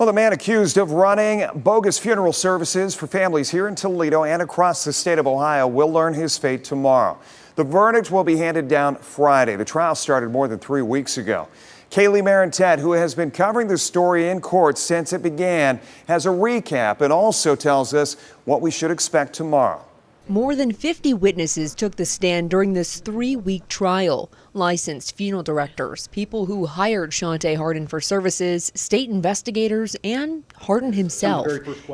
Well, the man accused of running bogus funeral services for families here in Toledo and across the state of Ohio will learn his fate tomorrow. The verdict will be handed down Friday. The trial started more than 3 weeks ago. Kaylee Marentet, who has been covering the story in court since it began, has a recap and also tells us what we should expect tomorrow. More than 50 witnesses took the stand during this 3-week trial. Licensed funeral directors, people who hired Shawnte Hardin for services, state investigators, and Hardin himself.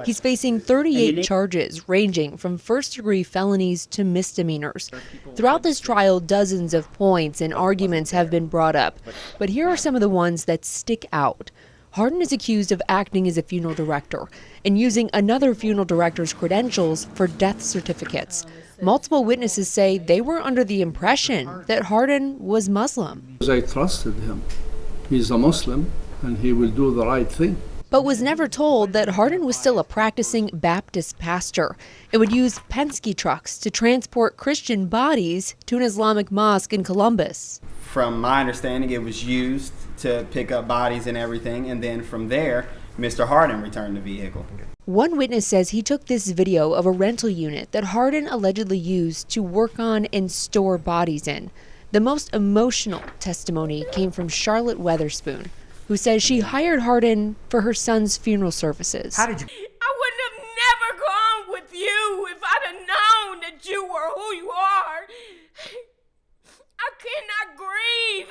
He's facing 38 charges ranging from first-degree felonies to misdemeanors. Throughout this trial, dozens of points and arguments have been brought up, but here are some of the ones that stick out. Hardin is accused of acting as a funeral director and using another funeral director's credentials for death certificates. Multiple witnesses say they were under the impression that Hardin was Muslim. I trusted him. He's a Muslim and he will do the right thing. But was never told that Hardin was still a practicing Baptist pastor and would use Penske trucks to transport Christian bodies to an Islamic mosque in Columbus. From my understanding, it was used to pick up bodies and everything, and then from there, Mr. Hardin returned the vehicle. One witness says he took this video of a rental unit that Hardin allegedly used to work on and store bodies in. The most emotional testimony came from Charlotte Weatherspoon, who says she hired Hardin for her son's funeral services. How did you? I wouldn't have never gone with you if I'd have known that you were who you are. I cannot grieve.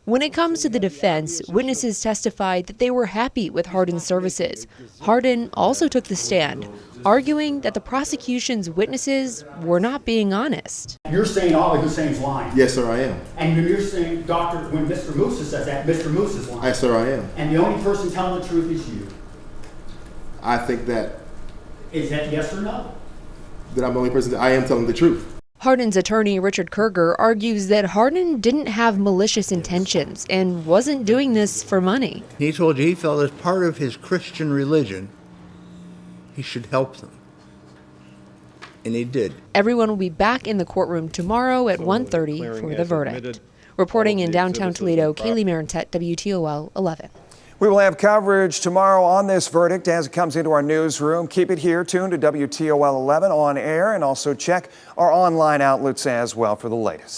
When it comes to the defense, witnesses testified that they were happy with Hardin's services. Hardin also took the stand, arguing that the prosecution's witnesses were not being honest. You're saying Ali Hussein's lying. Yes, sir, I am. And you're saying, Doctor, when Mr. Musa says that, Mr. Musa's lying. Yes, sir, I am. And the only person telling the truth is you. I think that. Is that yes or no? That I'm the only person that I am telling the truth. Hardin's attorney, Richard Kerger, argues that Hardin didn't have malicious intentions and wasn't doing this for money. He told you he felt as part of his Christian religion, he should help them. And he did. Everyone will be back in the courtroom tomorrow at 1:30 for the verdict. Reporting in downtown Toledo, Kaylee Marentet, WTOL 11. We will have coverage tomorrow on this verdict as it comes into our newsroom. Keep it here, tuned to WTOL 11 on air, and also check our online outlets as well for the latest.